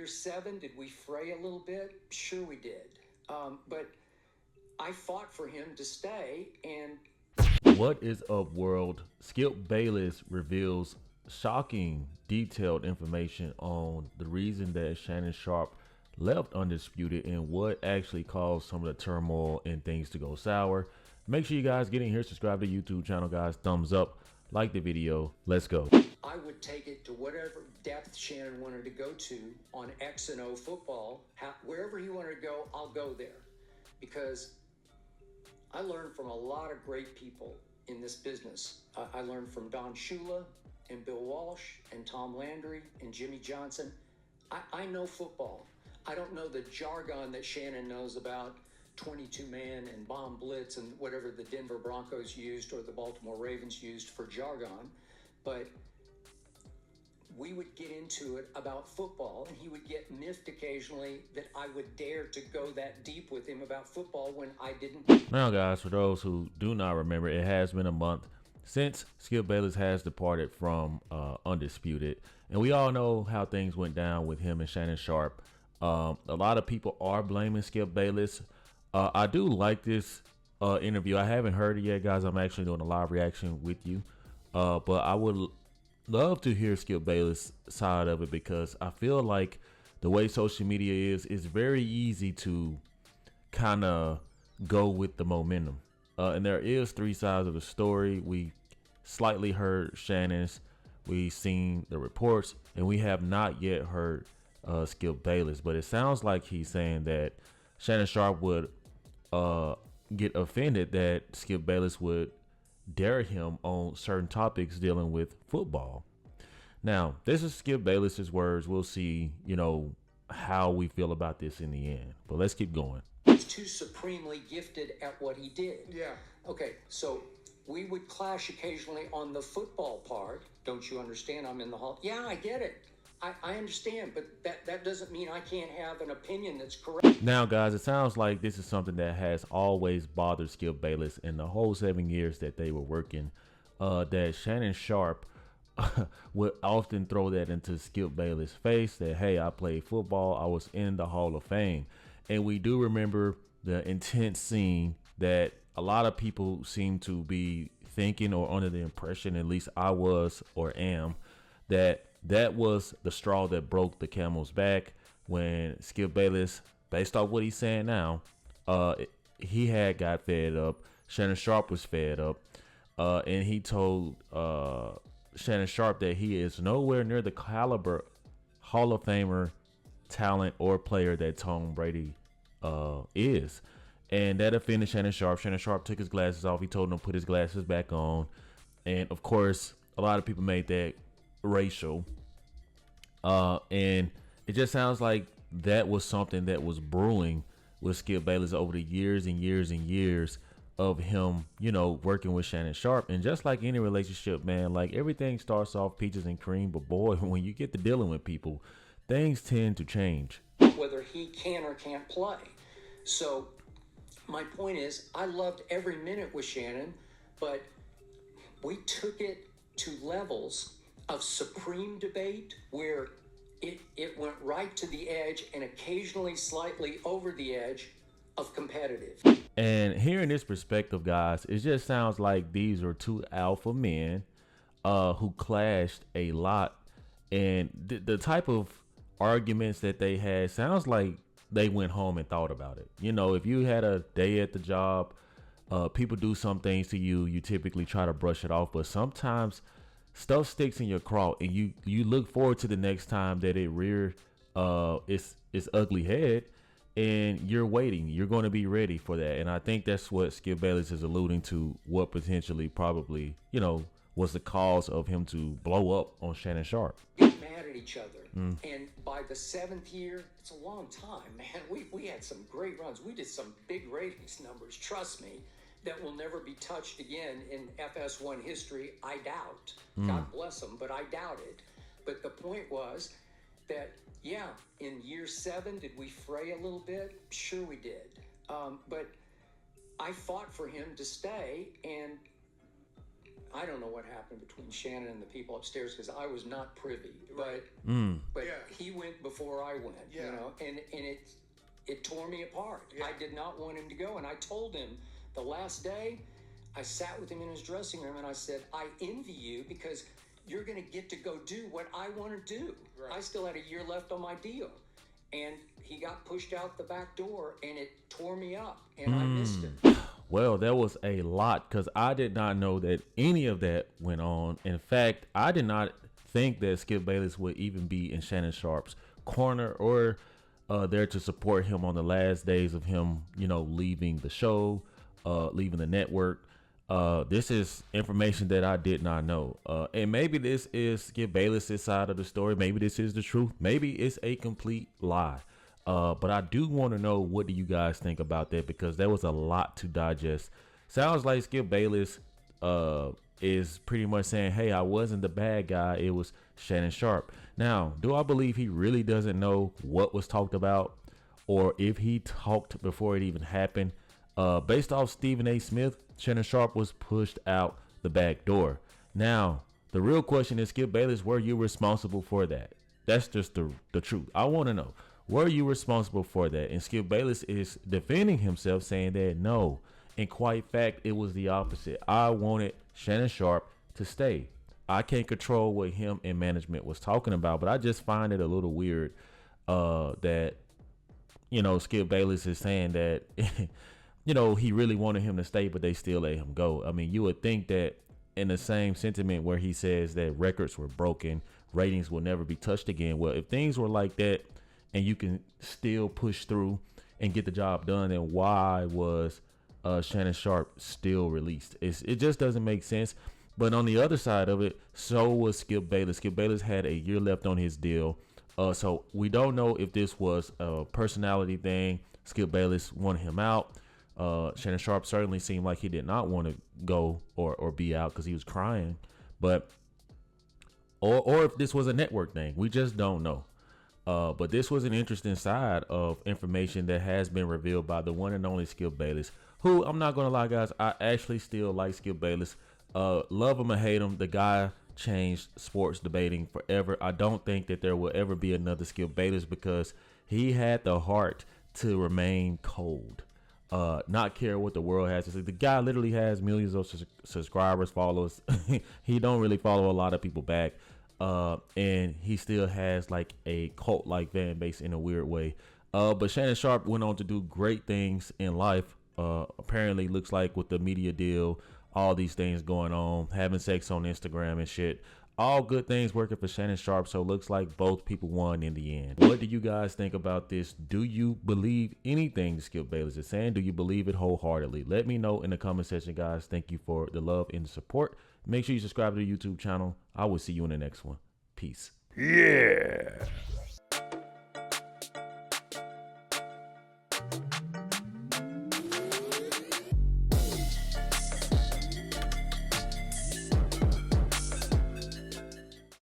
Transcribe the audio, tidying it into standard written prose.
year 7, did we fray a little bit? Sure we did. But I fought for him to stay. And what is up, world? Skip Bayless reveals shocking, detailed information on the reason that Shannon Sharpe left Undisputed and what actually caused some of the turmoil and things to go sour. Make sure you guys get in here, subscribe to the YouTube channel, guys. Thumbs up, like the video. Let's go. I would take it to whatever depth Shannon wanted to go to on X and O football. Wherever he wanted to go, I'll go there. Because I learned from a lot of great people in this business. I learned from Don Shula and Bill Walsh and Tom Landry and Jimmy Johnson. I know football. I don't know the jargon that Shannon knows about 22-man and bomb blitz and whatever the Denver Broncos used or the Baltimore Ravens used for jargon. But we would get into it about football, and he would get miffed occasionally that I would dare to go that deep with him about football when I didn't. Now, guys, for those who do not remember, it has been a month since Skip Bayless has departed from Undisputed, and we all know how things went down with him and Shannon Sharpe. A lot of people are blaming Skip Bayless. I do like this interview. I haven't heard it yet, guys. I'm actually doing a live reaction with you, but I would love to hear Skip Bayless' side of it, because I feel like the way social media is very easy to kind of go with the momentum. And there is 3 sides of the story. We slightly heard Shannon's, we've seen the reports, and we have not yet heard Skip Bayless. But it sounds like he's saying that Shannon Sharpe would get offended that Skip Bayless would dare him on certain topics dealing with football. Now, this is Skip Bayless's words. We'll see, how we feel about this in the end. But let's keep going. He's too supremely gifted at what he did. Yeah. Okay, so we would clash occasionally on the football part. Don't you understand? I'm in the hall. Yeah, I get it. I understand, but that doesn't mean I can't have an opinion that's correct. Now, guys, it sounds like this is something that has always bothered Skip Bayless in the whole 7 years that they were working, that Shannon Sharpe would often throw that into Skip Bayless' face that, hey, I played football, I was in the Hall of Fame. And we do remember the intense scene that a lot of people seem to be thinking, or under the impression, at least I was or am, that was the straw that broke the camel's back when Skip Bayless, based off what he's saying now, he had got fed up. Shannon Sharpe was fed up, and he told Shannon Sharpe that he is nowhere near the caliber Hall of Famer talent or player that Tom Brady is. And that offended Shannon Sharpe. Shannon Sharpe took his glasses off. He told him to put his glasses back on. And of course, a lot of people made that racial, and it just sounds like that was something that was brewing with Skip Bayless over the years and years and years of him, working with Shannon Sharpe. And just like any relationship, man, like everything starts off peaches and cream, but boy, when you get to dealing with people, things tend to change. Whether he can or can't play. So my point is, I loved every minute with Shannon, but we took it to levels of supreme debate where it went right to the edge and occasionally slightly over the edge of competitive. And hearing this perspective, guys, it just sounds like these are 2 alpha men who clashed a lot. And the type of arguments that they had sounds like they went home and thought about it. If you had a day at the job, people do some things to you, you typically try to brush it off, but sometimes stuff sticks in your craw, and you look forward to the next time that it rear its ugly head, and you're waiting. You're going to be ready for that. And I think that's what Skip Bayless is alluding to, what potentially probably, was the cause of him to blow up on Shannon Sharpe. Get mad at each other. And by the 7th year, it's a long time, man. We had some great runs. We did some big ratings numbers, trust me, that will never be touched again in FS1 history, I doubt. God bless them, but I doubt it. But the point was that, yeah, in year 7, did we fray a little bit? Sure we did. But I fought for him to stay, and I don't know what happened between Shannon and the people upstairs because I was not privy. Right. But Yeah. he went before I went. Yeah. You know, and it tore me apart. Yeah. I did not want him to go, and I told him the last day. I sat with him in his dressing room and I said, I envy you because you're going to get to go do what I want to do. Right. I still had a year left on my deal. And he got pushed out the back door and it tore me up and I missed him. Well, there was a lot because I did not know that any of that went on. In fact, I did not think that Skip Bayless would even be in Shannon Sharpe's corner or there to support him on the last days of him, leaving the show, leaving the network. This is information that I did not know. And maybe this is Skip Bayless' side of the story. Maybe this is the truth. Maybe it's a complete lie. But I do want to know, what do you guys think about that? Because there was a lot to digest. Sounds like Skip Bayless is pretty much saying, hey, I wasn't the bad guy. It was Shannon Sharpe. Now, do I believe he really doesn't know what was talked about or if he talked before it even happened? Based off Stephen A. Smith, Shannon Sharpe was pushed out the back door. Now, the real question is, Skip Bayless, were you responsible for that? That's just the truth. I want to know, were you responsible for that? And Skip Bayless is defending himself, saying that no. In quite fact, it was the opposite. I wanted Shannon Sharpe to stay. I can't control what him and management was talking about, but I just find it a little weird that, Skip Bayless is saying that he really wanted him to stay, but they still let him go. I mean, you would think that in the same sentiment where he says that records were broken, ratings will never be touched again. Well, if things were like that and you can still push through and get the job done, then why was Shannon Sharpe still released? It just doesn't make sense. But on the other side of it, so was Skip Bayless. Skip Bayless had a year left on his deal. So we don't know if this was a personality thing. Skip Bayless wanted him out. Shannon Sharpe certainly seemed like he did not want to go or be out because he was crying. But or if this was a network thing, we just don't know. But this was an interesting side of information that has been revealed by the one and only Skip Bayless, who, I'm not going to lie, guys, I actually still like Skip Bayless. Love him or hate him, the guy changed sports debating forever. I don't think that there will ever be another Skip Bayless because he had the heart to remain cold. Not care what the world has to say. The guy literally has millions of subscribers, followers. He don't really follow a lot of people back. And he still has like a cult-like fan base in a weird way. But Shannon Sharpe went on to do great things in life. Apparently looks like with the media deal, all these things going on, having sex on Instagram and shit. All good things working for Shannon Sharpe, so it looks like both people won in the end. What do you guys think about this? Do you believe anything Skip Bayless is saying? Do you believe it wholeheartedly? Let me know in the comment section, guys. Thank you for the love and the support. Make sure you subscribe to the YouTube channel. I will see you in the next one. Peace. Yeah.